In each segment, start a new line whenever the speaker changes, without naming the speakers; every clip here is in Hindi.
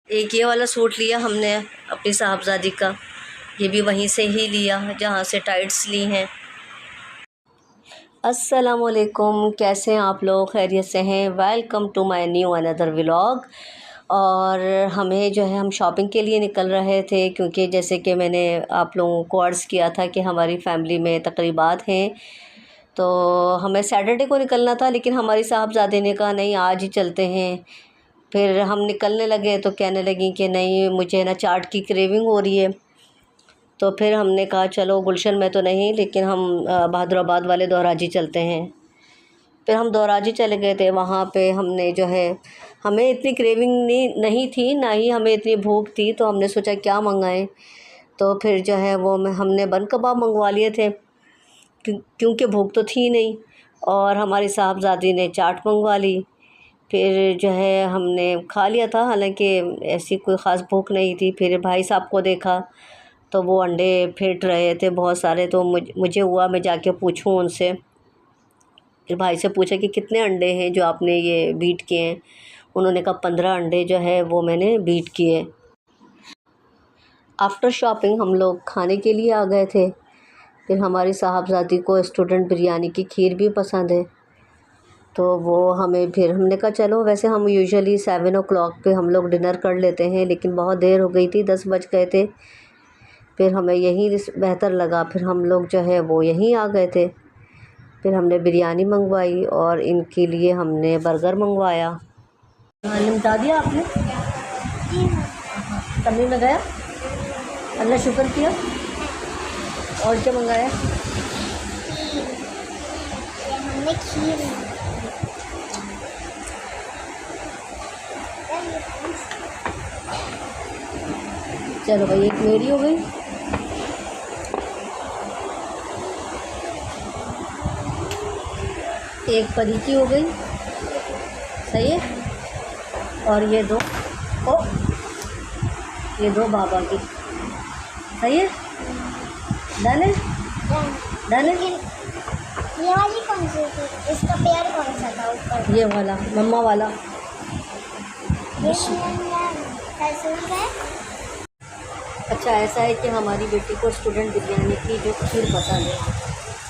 एक ये वाला सूट लिया हमने अपनी साहबजादी का, ये भी वहीं से ही लिया जहाँ से टाइट्स ली हैं। अस्सलाम वालेकुम, कैसे हैं आप लोग? खैरियत से हैं? Welcome to my new another vlog. और हमें जो है हम शॉपिंग के लिए निकल रहे थे, क्योंकि जैसे कि मैंने आप लोगों को अर्ज़ किया था कि हमारी फ़ैमिली में तकरीबात हैं, तो हमें सैटरडे को निकलना था, लेकिन हमारी साहबज़ादे ने कहा नहीं आज ही चलते हैं। फिर हम निकलने लगे तो कहने लगी कि नहीं मुझे ना चाट की क्रेविंग हो रही है। तो फिर हमने कहा चलो गुलशन में तो नहीं, लेकिन हम बहादुराबाद वाले दोराजी चलते हैं। फिर हम दोराजी चले गए थे। वहाँ पे हमने जो है, हमें इतनी क्रेविंग नहीं थी, ना ही हमें इतनी भूख थी, तो हमने सोचा क्या मंगाएं। तो फिर जो है वो हमने बन कबाब मंगवा लिए थे, क्योंकि भूख तो थी नहीं। और हमारी साहबजादी ने चाट मंगवा ली। फिर जो है हमने खा लिया था, हालांकि ऐसी कोई ख़ास भूख नहीं थी। फिर भाई साहब को देखा तो वो अंडे फेंट रहे थे बहुत सारे, तो मुझे हुआ मैं जाके पूछूं उनसे। फिर भाई से पूछा कि कितने अंडे हैं जो आपने ये बीट किए हैं। उन्होंने कहा 15 अंडे जो है वो मैंने बीट किए। आफ्टर शॉपिंग हम लोग खाने के लिए आ गए थे। फिर हमारी साहबजादी को स्टूडेंट बिरयानी की खीर भी पसंद है, तो वो हमने कहा चलो, वैसे हम यूजुअली 7 o'clock पे हम लोग डिनर कर लेते हैं, लेकिन बहुत देर हो गई थी, 10 बज गए थे। फिर हमें यहीं बेहतर लगा, फिर हम लोग जो है वो यहीं आ गए थे। फिर हमने बिरयानी मंगवाई और इनके लिए हमने बर्गर मंगवाया। निपटा दिया आपने? तभी में गया, अल्लाह शुक्र किया। और क्या मंगाया?
हमने खीर।
चलो भाई, एक मेरी हो गई। एक परी की हो गई, सही है। और ये दो बाबा की, सही है। डन है, डन है।
ये वाली कौन सी थी? इसका पेयर कौन सा था ऊपर?
ये वाला मम्मा वाला।
ये कैसे है?
अच्छा, ऐसा है कि हमारी बेटी को स्टूडेंट बिरयानी की जो खीर पसंद है,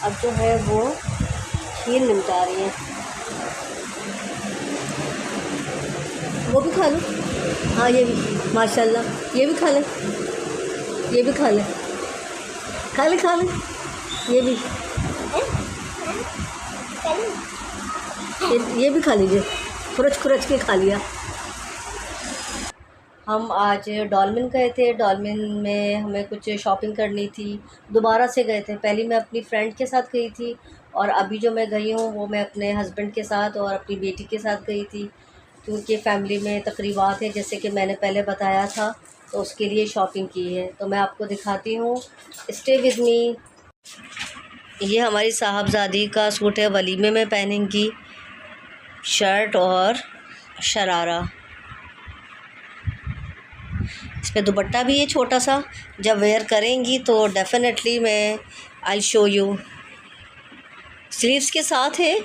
अब जो है वो खीर निपटा रही है। वो भी खा लो। हाँ ये भी माशाल्लाह, ये भी खा ले, ये भी खा ले, खा ले ये भी, ये भी खा लीजिए, खुरच के खा लिया। हम आज डॉल्मेन गए थे। डॉल्मेन में हमें कुछ शॉपिंग करनी थी, दोबारा से गए थे। पहले मैं अपनी फ्रेंड के साथ गई थी, और अभी जो मैं गई हूँ वो मैं अपने हस्बैंड के साथ और अपनी बेटी के साथ गई थी, क्योंकि फ़ैमिली में तकरीबात है, जैसे कि मैंने पहले बताया था, तो उसके लिए शॉपिंग की है। तो मैं आपको दिखाती हूँ, स्टे विद मी। ये हमारी साहबजादी का सूट है, वलीमे में पहनेंगी, शर्ट और शरारा। इस पर दुपट्टा भी है छोटा सा, जब वेयर करेंगी तो डेफिनेटली मैं आई शो यू। स्लीव्स के साथ है,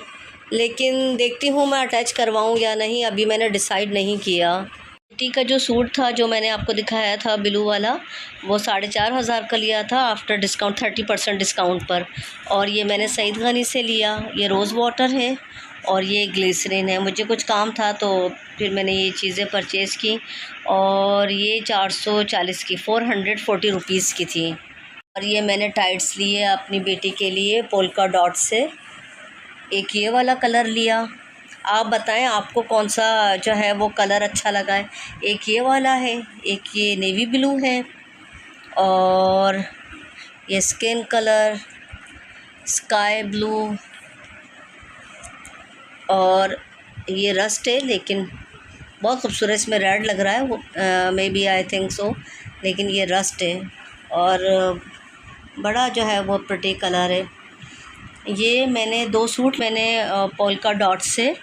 लेकिन देखती हूँ मैं अटैच करवाऊँ या नहीं, अभी मैंने डिसाइड नहीं किया। बेटी का जो सूट था जो मैंने आपको दिखाया था ब्लू वाला, वो 4,500 का लिया था आफ्टर डिस्काउंट, 30% डिस्काउंट पर। और ये मैंने सईद गनी से लिया। ये रोज़ वाटर है और ये ग्लिसरीन है। मुझे कुछ काम था तो फिर मैंने ये चीज़ें परचेज़ की, और ये 440 की, 440 रुपीज़ की थी। और ये मैंने टाइट्स लिए अपनी बेटी के लिए पोल्का डॉट से। एक ये वाला कलर लिया। आप बताएं आपको कौन सा जो है वो कलर अच्छा लगा है। एक ये वाला है, एक ये नेवी ब्लू है, और ये स्किन कलर स्काई ब्लू, और ये रस्ट है, लेकिन बहुत खूबसूरत इसमें रेड लग रहा है, वो may B I think so, लेकिन ये रस्ट है और बड़ा जो है वो प्रिटी कलर है। ये मैंने 2 सूट मैंने पोल्का डॉट से,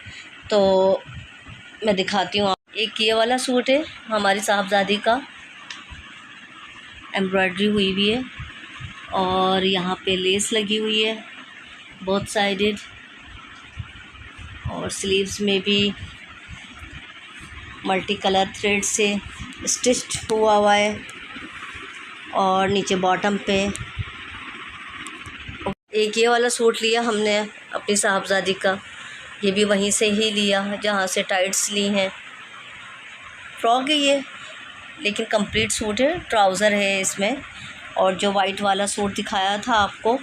तो मैं दिखाती हूँ। एक ये वाला सूट है हमारी साहबजादी का, एम्ब्रॉयडरी हुई हुई है, और यहाँ पे लेस लगी हुई है बोथ साइडेड, और स्लीव्स में भी मल्टी कलर थ्रेड से स्टिच्ड हुआ हुआ है और नीचे बॉटम पे एक ये वाला सूट लिया हमने अपनी साहबजादी का, ये भी वहीं से ही लिया जहाँ से टाइट्स ली हैं। फ्रॉक है ये, लेकिन कंप्लीट सूट है, ट्राउज़र है इसमें। और जो वाइट वाला सूट दिखाया था आपको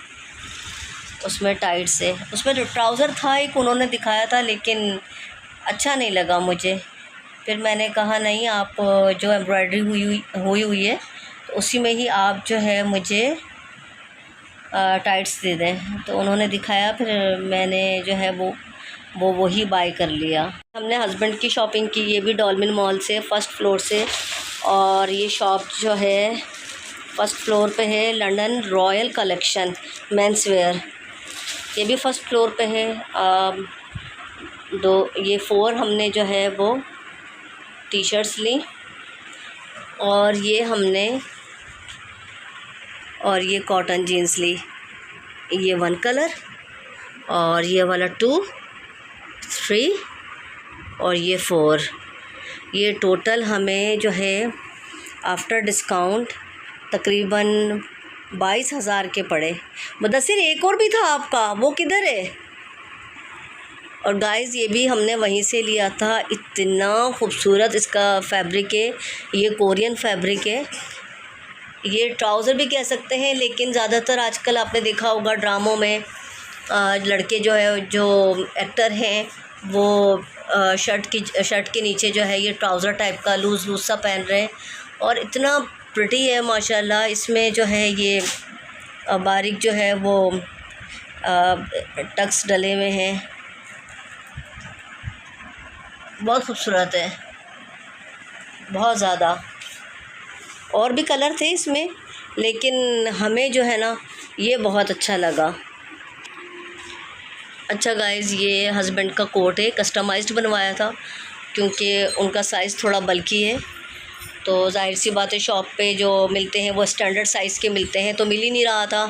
उसमें टाइट्स है, उसमें जो ट्राउज़र था एक उन्होंने दिखाया था लेकिन अच्छा नहीं लगा मुझे। फिर मैंने कहा नहीं, आप जो एम्ब्रॉयडरी हुई है तो उसी में ही आप जो है मुझे टाइट्स दे दें। तो उन्होंने दिखाया, फिर मैंने जो है वो वही बाय कर लिया। हमने हस्बैंड की शॉपिंग की, ये भी डॉल्मिन मॉल से, फ़र्स्ट फ्लोर से। और ये शॉप जो है फ़र्स्ट फ्लोर पे है, London royal collection men's wear, ये भी फ़र्स्ट फ्लोर पे है। ये 4 हमने जो है वो टी शर्ट्स ली, और ये कॉटन जीन्स ली, ये 1 कलर, और ये वाला 2, 3 और ये 4। ये टोटल हमें जो है आफ्टर डिस्काउंट तकरीबन 22,000 के पड़े। मुदस्सिर एक और भी था आपका, वो किधर है? और गाइस ये भी हमने वहीं से लिया था। इतना खूबसूरत इसका फैब्रिक है, ये कोरियन फैब्रिक है। ये ट्राउज़र भी कह सकते हैं, लेकिन ज़्यादातर आजकल आपने देखा होगा ड्रामों में लड़के जो एक्टर हैं वो शर्ट के नीचे जो है ये ट्राउज़र टाइप का लूज़ सा पहन रहे हैं, और इतना प्रिटी है माशाल्लाह। इसमें जो है ये बारीक जो है वो टक्स डले हुए हैं, बहुत खूबसूरत है, बहुत ज़्यादा। और भी कलर थे इसमें, लेकिन हमें जो है ना ये बहुत अच्छा लगा। अच्छा गाइज़, ये हस्बैंड का कोट है, कस्टमाइज्ड बनवाया था क्योंकि उनका साइज़ थोड़ा बल्की है। तो जाहिर सी बात है, शॉप पे जो मिलते हैं वो स्टैंडर्ड साइज़ के मिलते हैं, तो मिल ही नहीं रहा था।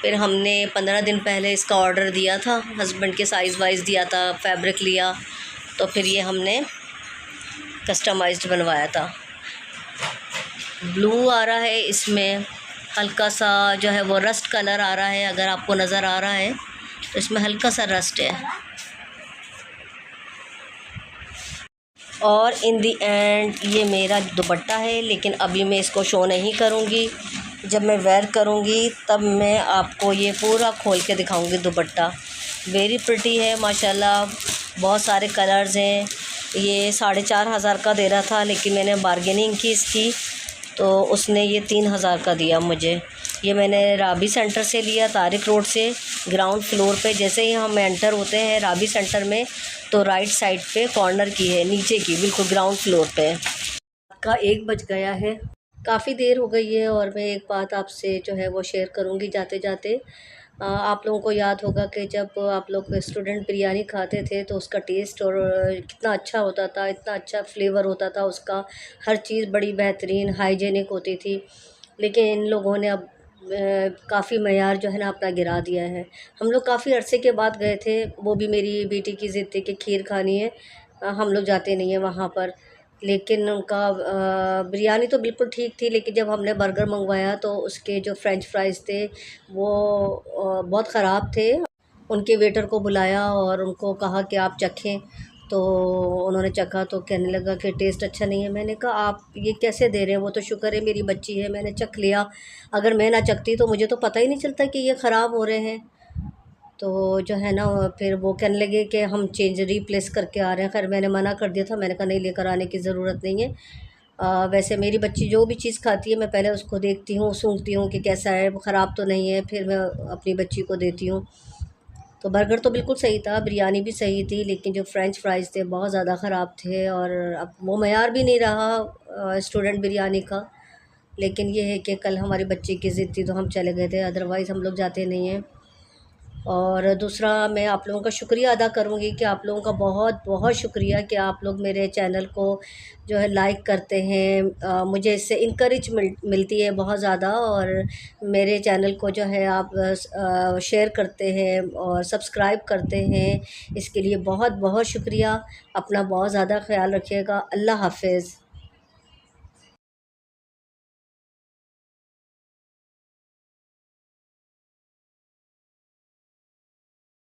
फिर हमने 15 दिन पहले इसका ऑर्डर दिया था, हस्बैंड के साइज़ वाइज दिया था, फैब्रिक लिया, तो फिर ये हमने कस्टमाइज्ड बनवाया था। ब्लू आ रहा है इसमें, हल्का सा जो है वो रस्ट कलर आ रहा है, अगर आपको नज़र आ रहा है तो इसमें हल्का सा रस्ट है। और इन दी एंड ये मेरा दुपट्टा है, लेकिन अभी मैं इसको शो नहीं करूँगी। जब मैं वेयर करूँगी तब मैं आपको ये पूरा खोल के दिखाऊँगी दुपट्टा। वेरी प्रिटी है माशाल्लाह, बहुत सारे कलर्स हैं। ये 4,500 का दे रहा था, लेकिन मैंने बार्गेनिंग की इसकी, तो उसने ये 3,000 का दिया मुझे। ये मैंने राबी सेंटर से लिया, तारिक रोड से, ग्राउंड फ्लोर पे। जैसे ही हम एंटर होते हैं राबी सेंटर में तो राइट साइड पे कॉर्नर की है, नीचे की, बिल्कुल ग्राउंड फ्लोर पे। का 1 बज गया है, काफ़ी देर हो गई है, और मैं एक बात आपसे जो है वो शेयर करूँगी जाते जाते। आप लोगों को याद होगा कि जब आप लोग स्टूडेंट बिरयानी खाते थे तो उसका टेस्ट और कितना अच्छा होता था, इतना अच्छा फ्लेवर होता था उसका, हर चीज़ बड़ी बेहतरीन हाइजीनिक होती थी। लेकिन इन लोगों ने अब काफ़ी मयार जो है ना अपना गिरा दिया है। हम लोग काफ़ी अरसे के बाद गए थे, वो भी मेरी बेटी की ज़िद थी कि खीर खानी है, हम लोग जाते नहीं हैं वहाँ पर। लेकिन उनका बिरयानी तो बिल्कुल ठीक थी, लेकिन जब हमने बर्गर मंगवाया तो उसके जो फ्रेंच फ्राइज़ थे वो बहुत ख़राब थे। उनके वेटर को बुलाया और उनको कहा कि आप चखें, तो उन्होंने चखा तो कहने लगा कि टेस्ट अच्छा नहीं है। मैंने कहा आप ये कैसे दे रहे हैं, वो तो शुक्र है मेरी बच्ची है, मैंने चख लिया, अगर मैं ना चखती तो मुझे तो पता ही नहीं चलता कि ये ख़राब हो रहे हैं। तो जो है ना फिर वो कहने लगे कि हम चेंज रिप्लेस करके आ रहे हैं। खैर मैंने मना कर दिया था, मैंने कहा नहीं, लेकर आने की ज़रूरत नहीं है। वैसे मेरी बच्ची जो भी चीज़ खाती है मैं पहले उसको देखती हूँ, सूंघती हूँ कि कैसा है, ख़राब तो नहीं है, फिर मैं अपनी बच्ची को देती हूँ। तो बर्गर तो बिल्कुल सही था, बिरयानी भी सही थी, लेकिन जो फ्रेंच फ्राइज़ थे बहुत ज़्यादा ख़राब थे, और अब वो मयार भी नहीं रहा स्टूडेंट बिरयानी का। लेकिन ये है कि कल हमारी बच्ची की ज़िद थी तो हम चले गए थे, अदरवाइज़ हम लोग जाते नहीं हैं। और दूसरा, मैं आप लोगों का शुक्रिया अदा करूँगी कि आप लोगों का बहुत बहुत शुक्रिया कि आप लोग मेरे चैनल को जो है लाइक करते हैं। मुझे इससे इनकरेज मिलती है बहुत ज़्यादा, और मेरे चैनल को जो है आप शेयर करते हैं और सब्सक्राइब करते हैं, इसके लिए बहुत बहुत शुक्रिया। अपना बहुत ज़्यादा ख्याल रखिएगा। अल्लाह हाफ़िज़।